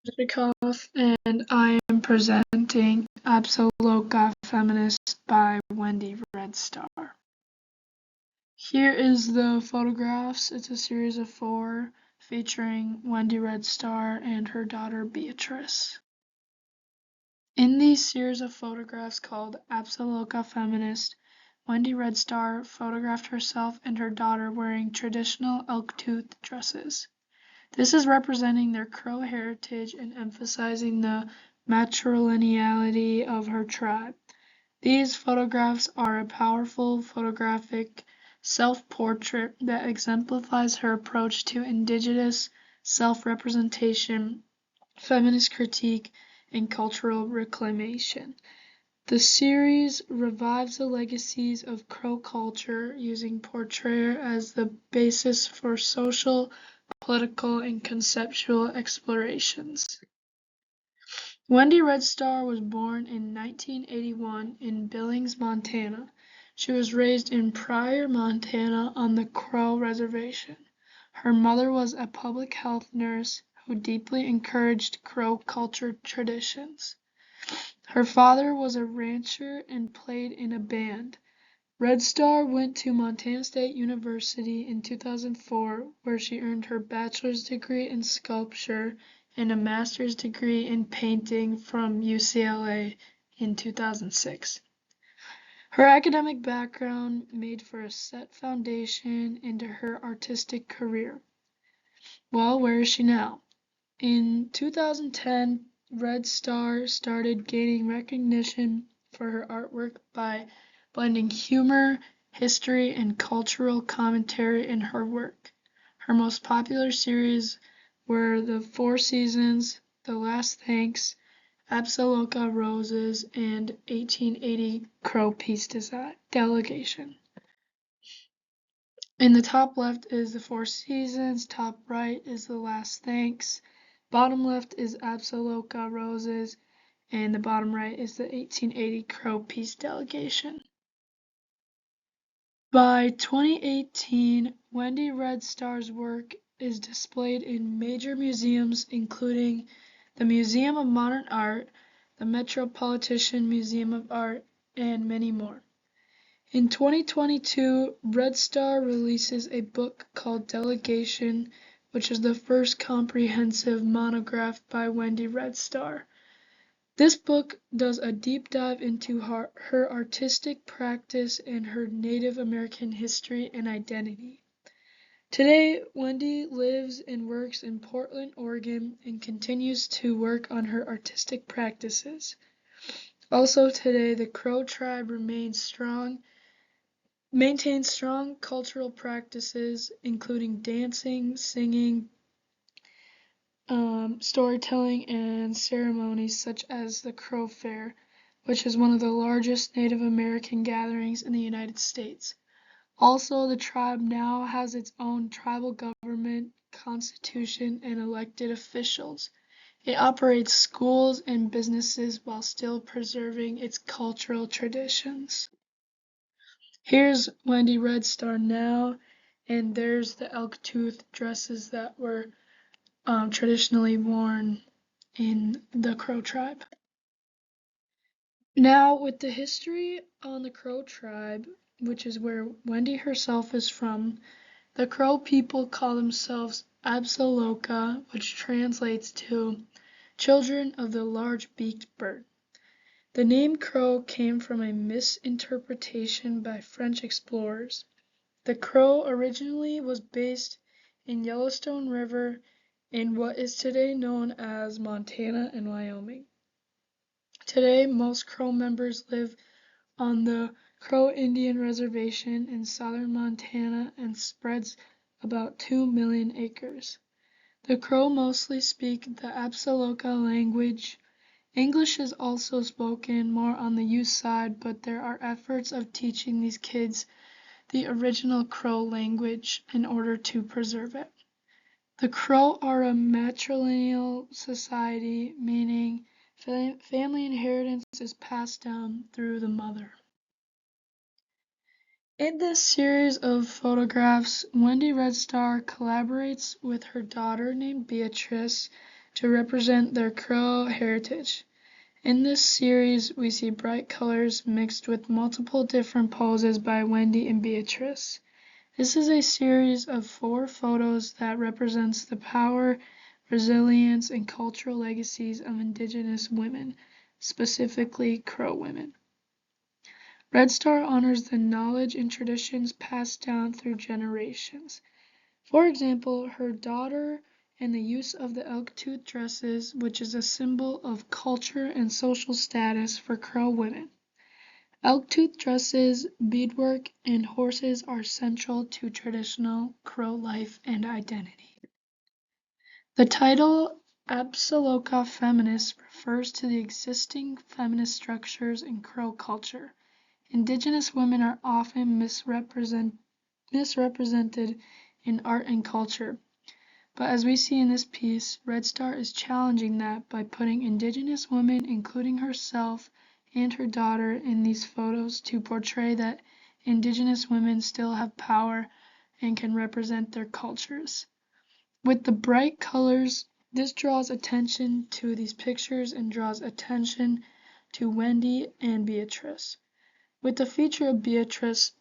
Jessica, and I am presenting Apsáalooke Feminist by Wendy Red Star. Here is the photographs. It's a series of 4 featuring Wendy Red Star and her daughter Beatrice. In these series of photographs called Apsáalooke Feminist, Wendy Red Star photographed herself and her daughter wearing traditional elk-tooth dresses. This is representing their Crow heritage and emphasizing the matrilineality of her tribe. These photographs are a powerful photographic self-portrait that exemplifies her approach to indigenous self-representation, feminist critique, and cultural reclamation. The series revives the legacies of Crow culture, using portrayal as the basis for social, political, and conceptual explorations. Wendy Red Star was born in 1981 in Billings, Montana. She was raised in Pryor, Montana on the Crow Reservation. Her mother was a public health nurse who deeply encouraged Crow culture traditions. Her father was a rancher and played in a band. Red Star went to Montana State University in 2004, where she earned her bachelor's degree in sculpture and a master's degree in painting from UCLA in 2006. Her academic background made for a set foundation into her artistic career. Well, where is she now? In 2010, Red Star started gaining recognition for her artwork by blending humor, history, and cultural commentary in her work. Her most popular series were The Four Seasons, The Last Thanks, Apsáalooke Roses, and 1880 Crow Peace Delegation. In the top left is The Four Seasons, top right is The Last Thanks, bottom left is Apsáalooke Roses, and the bottom right is the 1880 Crow Peace Delegation. By 2018, Wendy Red Star's work is displayed in major museums including the Museum of Modern Art, the Metropolitan Museum of Art, and many more. In 2022, Red Star releases a book called Delegation, which is the first comprehensive monograph by Wendy Red Star. This book does a deep dive into her artistic practice and her Native American history and identity. Today, Wendy lives and works in Portland, Oregon, and continues to work on her artistic practices. Also today, the Crow tribe maintains strong cultural practices, including dancing, singing, storytelling, and ceremonies such as the Crow Fair, which is one of the largest Native American gatherings in the United States. Also, the tribe now has its own tribal government, constitution, and elected officials. It operates schools and businesses while still preserving its cultural traditions. Here's Wendy Red Star now, and there's the elk-tooth dresses that were traditionally worn in the Crow tribe. Now, with the history on the Crow tribe, which is where Wendy herself is from, the Crow people call themselves Apsáalooke, which translates to children of the large-beaked bird. The name Crow came from a misinterpretation by French explorers. The Crow originally was based in Yellowstone River in what is today known as Montana and Wyoming. Today, most Crow members live on the Crow Indian Reservation in southern Montana and spreads about 2 million acres. The Crow mostly speak the Apsáalooke language. English is also spoken more on the youth side, but there are efforts of teaching these kids the original Crow language in order to preserve it. The Crow are a matrilineal society, meaning family inheritance is passed down through the mother. In this series of photographs, Wendy Red Star collaborates with her daughter named Beatrice, to represent their Crow heritage. In this series, we see bright colors mixed with multiple different poses by Wendy and Beatrice. This is a series of 4 photos that represents the power, resilience, and cultural legacies of Indigenous women, specifically Crow women. Red Star honors the knowledge and traditions passed down through generations. For example, her daughter and the use of the elk tooth dresses, which is a symbol of culture and social status for Crow women. Elk tooth dresses, beadwork, and horses are central to traditional Crow life and identity. The title Apsáalooke Feminist refers to the existing feminist structures in Crow culture. Indigenous women are often misrepresented in art and culture. But as we see in this piece, Red Star is challenging that by putting Indigenous women, including herself and her daughter, in these photos to portray that Indigenous women still have power and can represent their cultures. With the bright colors, this draws attention to these pictures and draws attention to Wendy and Beatrice. With the feature of Beatrice,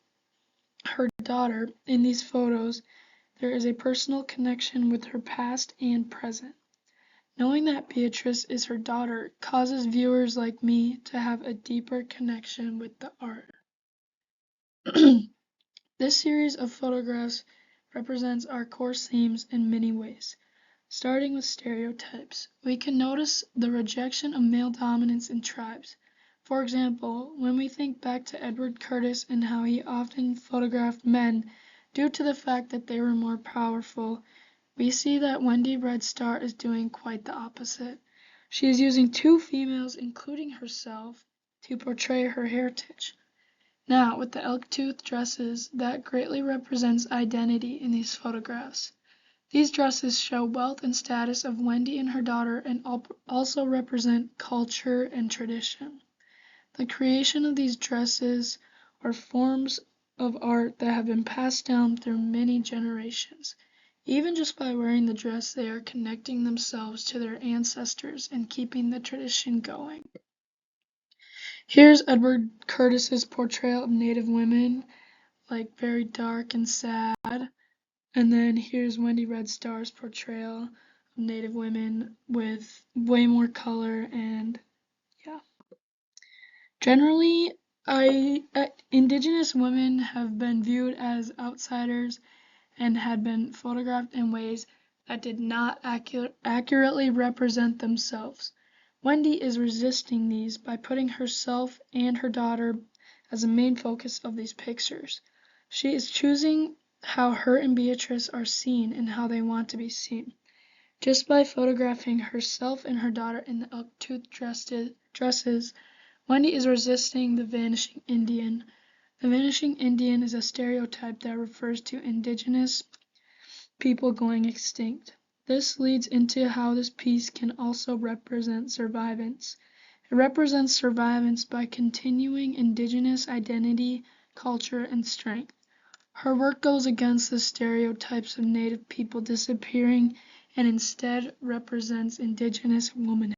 her daughter, in these photos, there is a personal connection with her past and present. Knowing that Beatrice is her daughter causes viewers like me to have a deeper connection with the art. This series of photographs represents our core themes in many ways. Starting with stereotypes, we can notice the rejection of male dominance in tribes. For example, when we think back to Edward Curtis and how he often photographed men due to the fact that they were more powerful, we see that Wendy Red Star is doing quite the opposite. She is using 2 females, including herself, to portray her heritage. Now, with the elk tooth dresses, that greatly represents identity in these photographs. These dresses show wealth and status of Wendy and her daughter and also represent culture and tradition. The creation of these dresses are forms of art that have been passed down through many generations. Even just by wearing the dress, they are connecting themselves to their ancestors and keeping the tradition going. Here's Edward Curtis's portrayal of Native women, like very dark and sad. And then here's Wendy Red Star's portrayal of Native women with way more color and yeah. Generally, Indigenous women have been viewed as outsiders and had been photographed in ways that did not accurately represent themselves. Wendy is resisting these by putting herself and her daughter as a main focus of these pictures. She is choosing how her and Beatrice are seen and how they want to be seen. Just by photographing herself and her daughter in the elk tooth dresses, Wendy is resisting the vanishing Indian. The vanishing Indian is a stereotype that refers to Indigenous people going extinct. This leads into how this piece can also represent survivance. It represents survivance by continuing Indigenous identity, culture, and strength. Her work goes against the stereotypes of Native people disappearing and instead represents Indigenous womanhood.